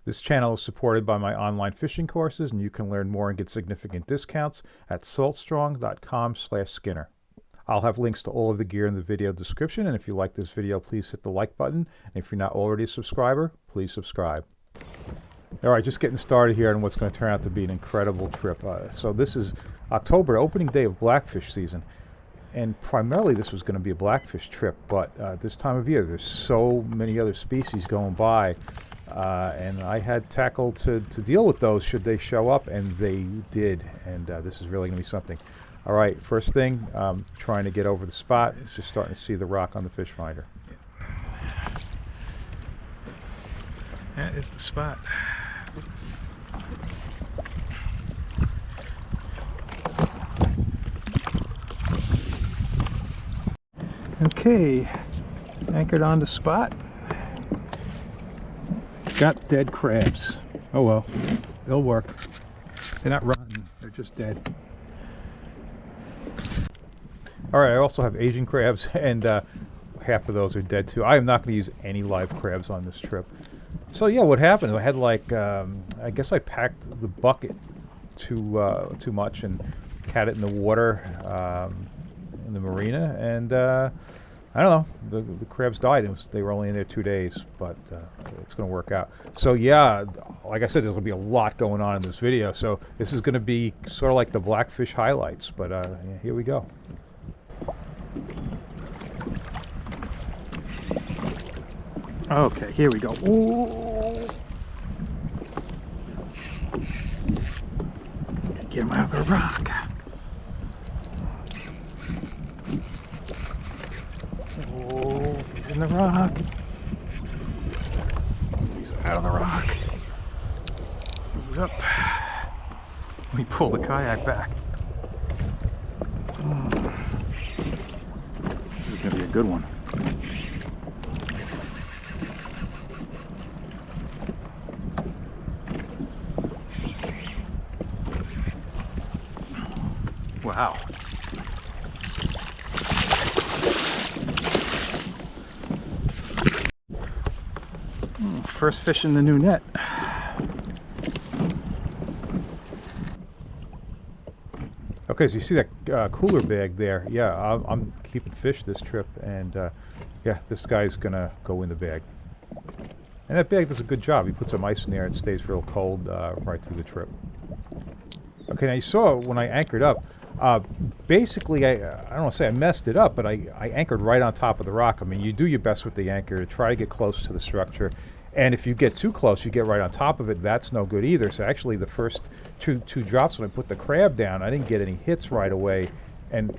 This channel is supported by my online fishing courses, and you can learn more and get significant discounts at saltstrong.com/Skinner. I'll have links to all of the gear in the video description, and if you like this video, please hit the like button. And if you're not already a subscriber, please subscribe. All right, just getting started here on what's going to turn out to be an incredible trip. So this is October, opening day of Blackfish season. And primarily this was going to be a Blackfish trip, but this time of year there's so many other species going by. And I had tackle to deal with those should they show up, and they did. And this is really going to be something. All right, first thing, trying to get over the spot. Just starting to see the rock on the fish finder. That is the spot. Okay, anchored on the spot. Got dead crabs. Oh well, they'll work. They're not rotten, they're just dead. Alright, I also have Asian crabs, and half of those are dead too. I am not going to use any live crabs on this trip. So yeah, what happened? I had like, I guess I packed the bucket too much and had it in the water in the marina, and I don't know, the crabs died. They were only in there 2 days, but it's going to work out. So yeah, like I said, there's going to be a lot going on in this video, so this is going to be sort of like the Blackfish highlights, but yeah, here we go. Okay, here we go. Ooh. Get him out of the rock. Oh, he's in the rock. He's out of the rock. He's up. Let me pull the kayak back. This is going to be a good one. Wow. First fish in the new net. Okay, so you see that cooler bag there. Yeah, I'm keeping fish this trip, and yeah, this guy's gonna go in the bag. And that bag does a good job. He puts some ice in there, it stays real cold right through the trip. Okay, now you saw when I anchored up, basically, I don't want to say I messed it up, but I anchored right on top of the rock. I mean, you do your best with the anchor to try to get close to the structure. And if you get too close, you get right on top of it. That's no good either. So actually, the first two drops when I put the crab down, I didn't get any hits right away. And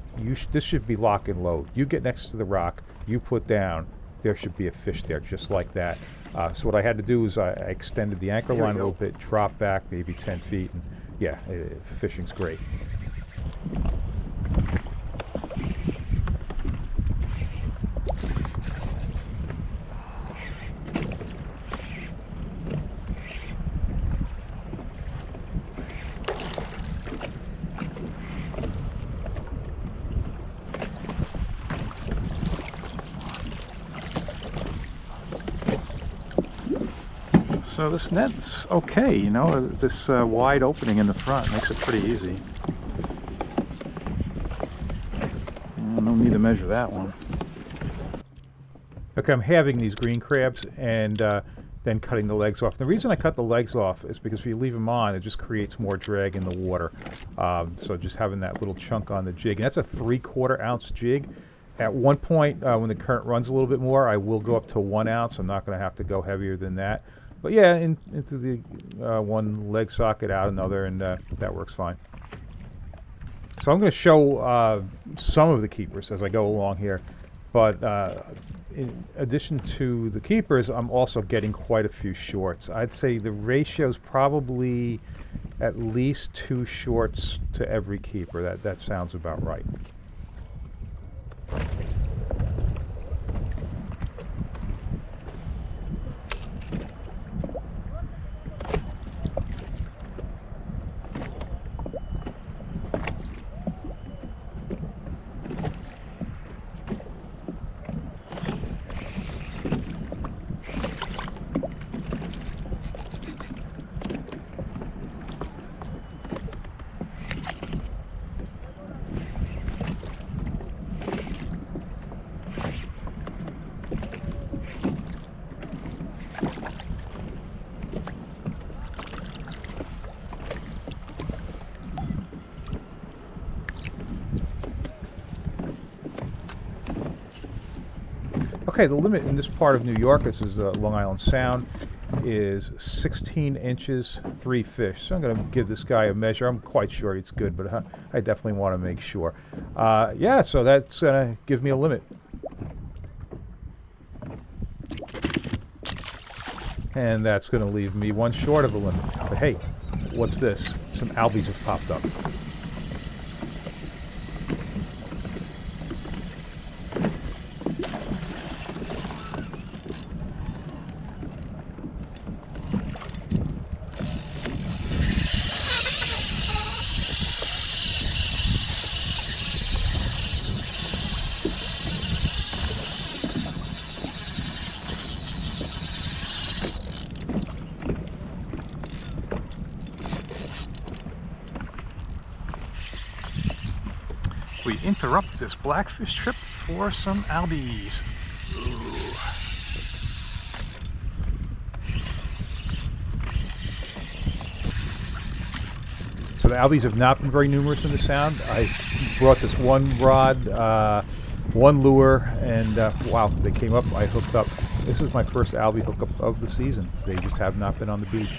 this should be lock and load. You get next to the rock, you put down, there should be a fish there, just like that. So what I had to do is I extended the anchor line a little bit, dropped back maybe 10 feet, and yeah, fishing's great. So this net's okay, you know, this wide opening in the front makes it pretty easy. No need to measure that one. Okay, I'm halving these green crabs and then cutting the legs off. The reason I cut the legs off is because if you leave them on, it just creates more drag in the water. So just having that little chunk on the jig. And that's a 3/4 ounce jig. At one point, when the current runs a little bit more, I will go up to 1 ounce. I'm not going to have to go heavier than that. But yeah, into the one leg socket, out another, and that works fine. So I'm going to show some of the keepers as I go along here. But in addition to the keepers, I'm also getting quite a few shorts. I'd say the ratio is probably at least 2 shorts to every keeper. That sounds about right. Okay, the limit in this part of New York, this is Long Island Sound, is 16 inches, 3 fish. So I'm going to give this guy a measure. I'm quite sure it's good, but I definitely want to make sure. Yeah, so that's going to give me a limit. And that's going to leave me one short of a limit. But hey, what's this? Some Albies have popped up. We interrupt this Blackfish trip for some Albies. Ooh. So the Albies have not been very numerous in the Sound. I brought this one rod, one lure, and wow, they came up, I hooked up. This is my first Albie hookup of the season. They just have not been on the beach.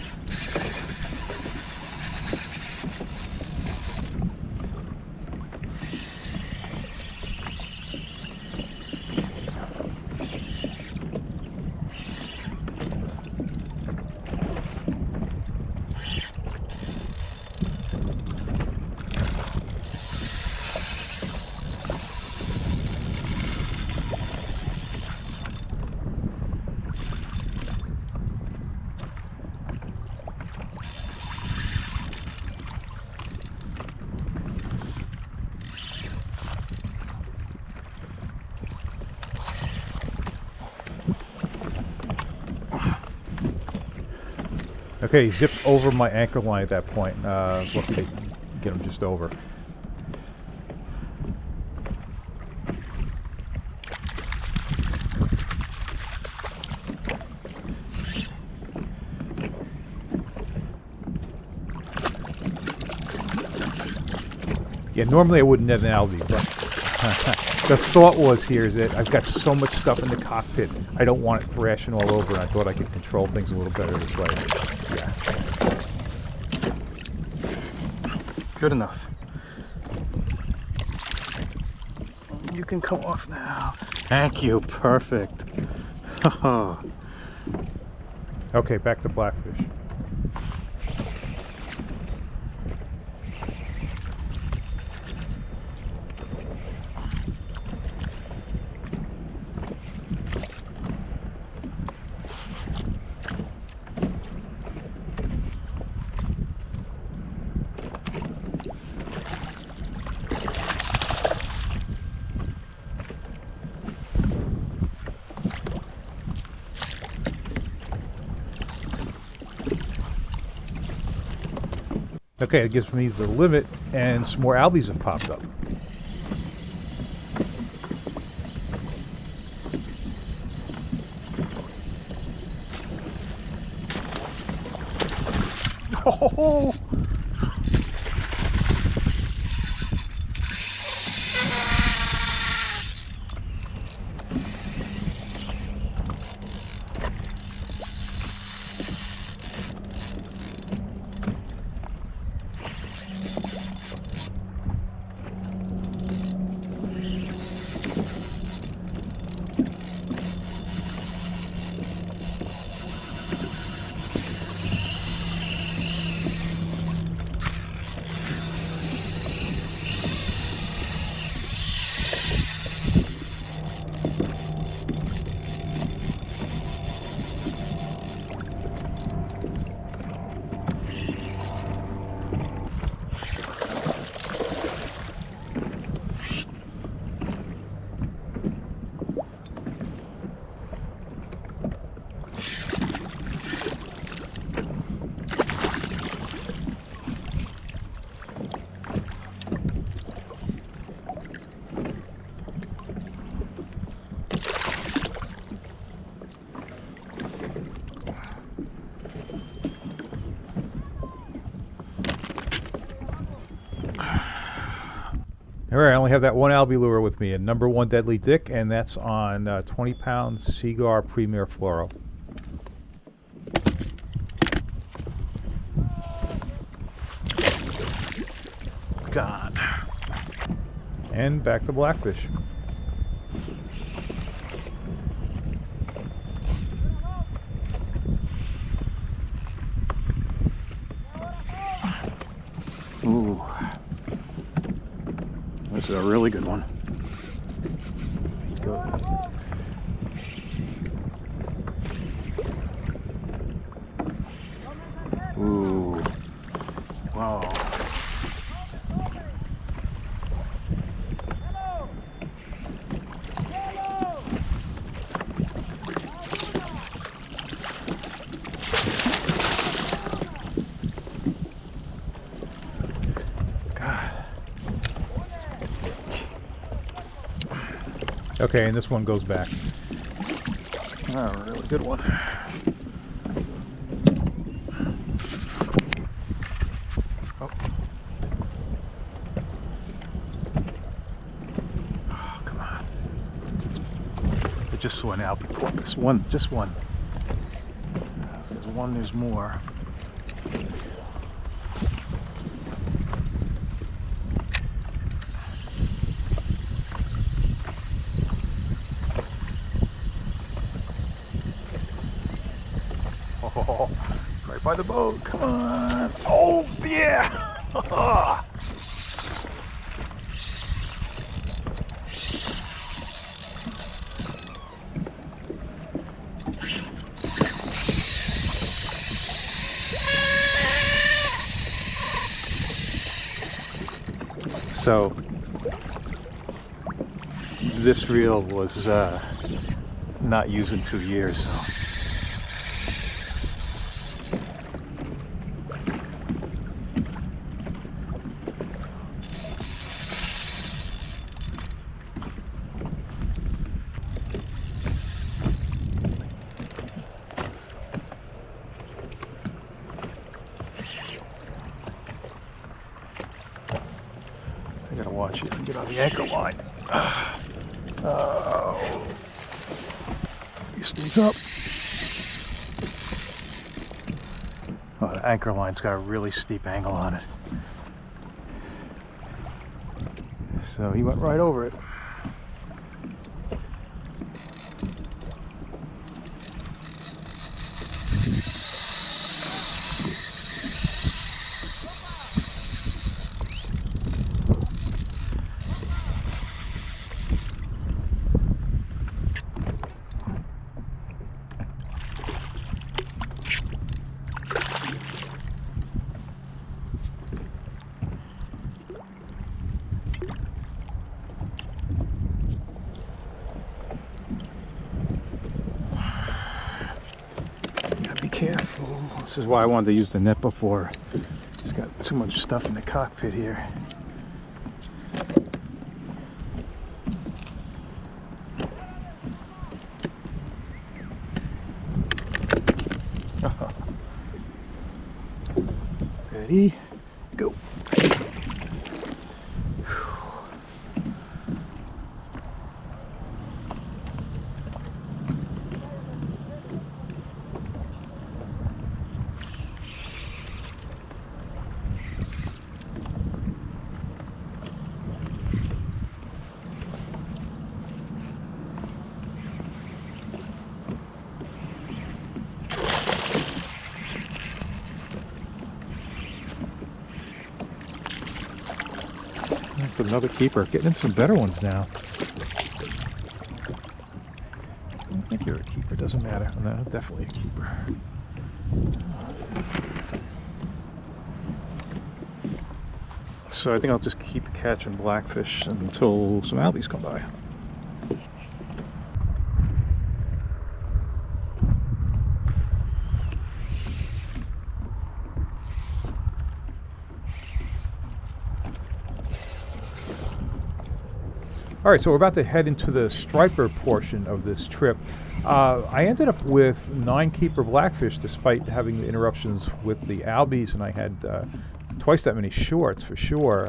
Okay, he zipped over my anchor line at that point. I was lucky to get him just over. Yeah, normally I wouldn't net an Albie, but the thought was here is that I've got so much stuff in the cockpit, I don't want it thrashing all over, and I thought I could control things a little better this way. Yeah. Good enough. You can come off now. Thank you. Perfect. Okay, back to Blackfish. Okay, it gives me the limit, and some more Albies have popped up. Oh! All right, I only have that one Albie lure with me, a number 1 Deadly Dick, and that's on 20-pound Seaguar Premier Fluoro. God. And back to Blackfish. Ooh. This is a really good one. Go. Ooh. Wow. Okay, and this one goes back. Oh, really good one. Oh. Oh, come on. I just saw an Albie porpoise. One, just one. If there's one, there's more. Oh, right by the boat. Come on. Oh, yeah. So, this reel was not used in 2 years. So. I gotta watch it and get on the anchor line. Oh, he stays up. Oh, the anchor line's got a really steep angle on it. So he went right over it. Be careful. This is why I wanted to use the net before. It's got too much stuff in the cockpit here. Ready? Go. That's another keeper. Getting into some better ones now. I don't think you're a keeper. Doesn't matter. No, definitely a keeper. So I think I'll just keep catching blackfish until some Albies come by. All right, so we're about to head into the striper portion of this trip. I ended up with 9 keeper blackfish despite having the interruptions with the Albies, and I had twice that many shorts for sure.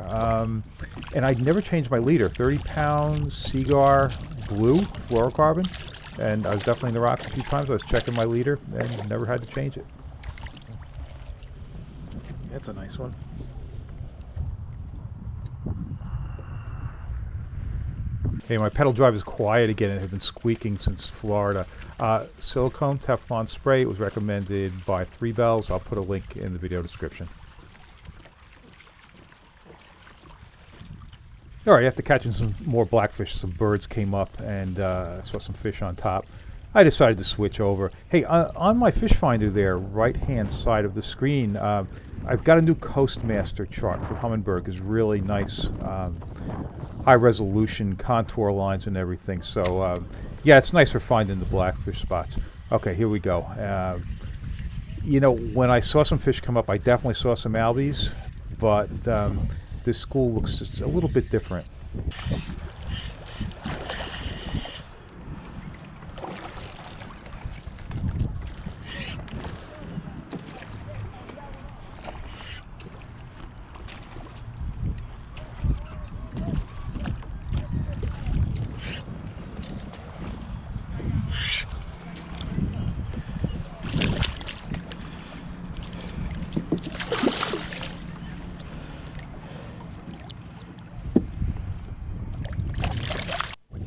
And I'd never changed my leader. 30 pounds, Seagar blue, fluorocarbon. And I was definitely in the rocks a few times. I was checking my leader and never had to change it. That's a nice one. Hey, my pedal drive is quiet again and have been squeaking since Florida. Silicone Teflon spray. It was recommended by 3 Bells. I'll put a link in the video description. All right, after catching some more blackfish, some birds came up and saw some fish on top. I decided to switch over. Hey, on my fish finder there, right-hand side of the screen, I've got a new Coastmaster chart for Humminbird. It's really nice, high-resolution contour lines and everything. So, yeah, it's nice for finding the blackfish spots. Okay, here we go. You know, when I saw some fish come up, I definitely saw some Albies, but this school looks just a little bit different.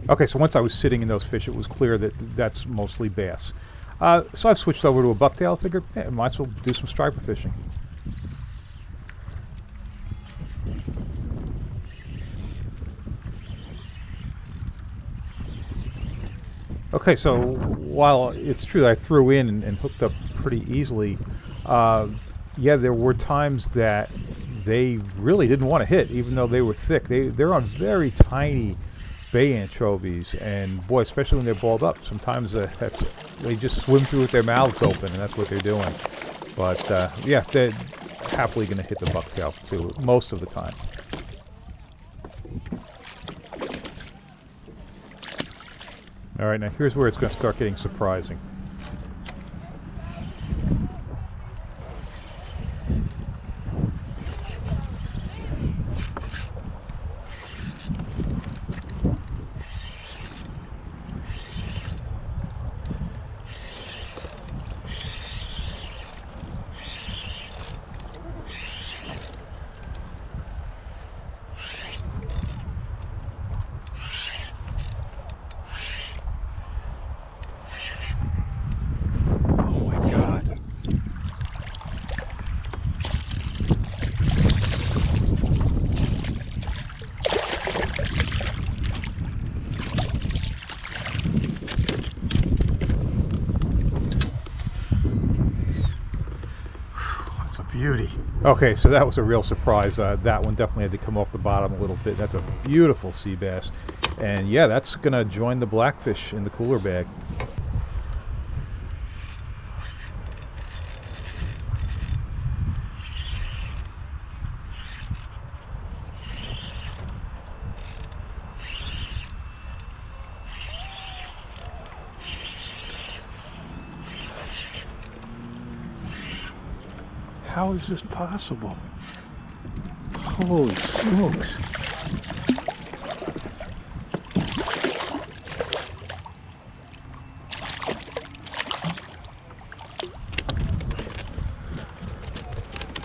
Okay, so once I was sitting in those fish, it was clear that that's mostly bass. So I've switched over to a bucktail. I figured, I might as well do some striper fishing. Okay, so while it's true that I threw in and hooked up pretty easily, yeah, there were times that they really didn't want to hit, even though they were thick. They're on very tiny bay anchovies, and boy, especially when they're balled up, sometimes they just swim through with their mouths open, and that's what they're doing. But yeah, they're happily going to hit the bucktail too, most of the time. All right, now here's where it's going to start getting surprising. Beauty. Okay, so that was a real surprise. That one definitely had to come off the bottom a little bit. That's a beautiful sea bass. And yeah, that's going to join the blackfish in the cooler bag. How is this possible? Holy smokes.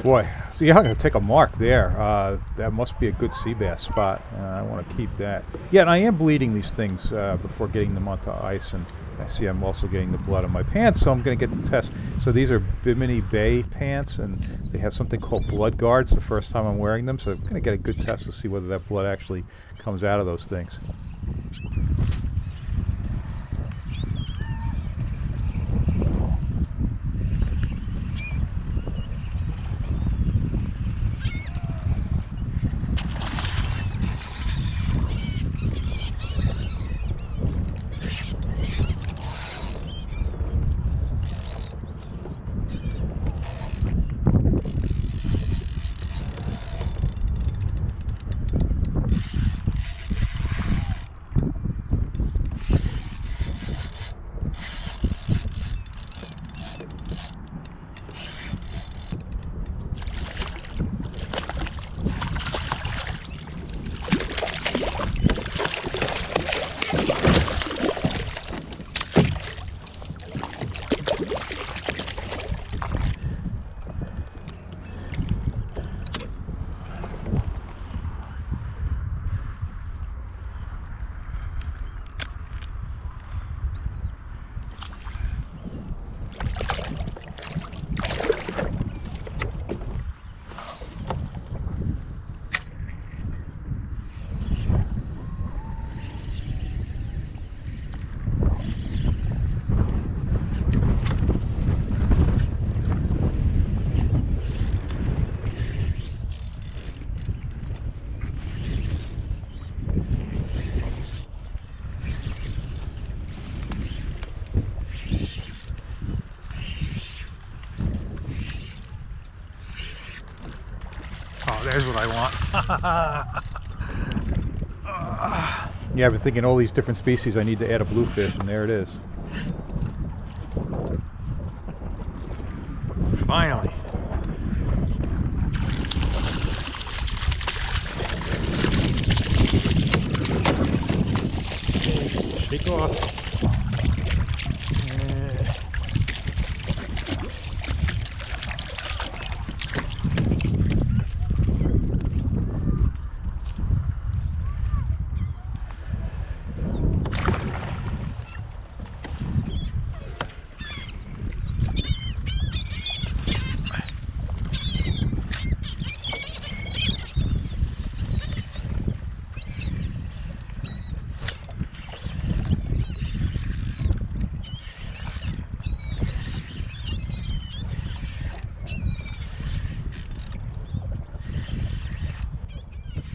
Boy, so yeah, I'm going to take a mark there. That must be a good sea bass spot. I want to keep that. Yeah, and I am bleeding these things before getting them onto ice, and I see I'm also getting the blood on my pants, so I'm going to get the test. So these are Bimini Bay pants, and they have something called blood guards the first time I'm wearing them, so I'm going to get a good test to see whether that blood actually comes out of those things. there's what I want. Yeah, I've been thinking all these different species I need to add a bluefish, and there it is. Finally. Shake off.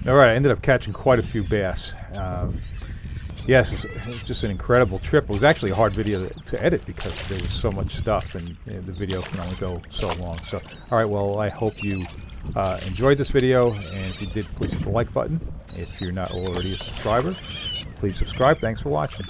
All right, I ended up catching quite a few bass. Yes, it was just an incredible trip. It was actually a hard video to edit because there was so much stuff, and the video can only go so long. So, all right, well, I hope you enjoyed this video, and if you did, please hit the like button. If you're not already a subscriber, please subscribe. Thanks for watching.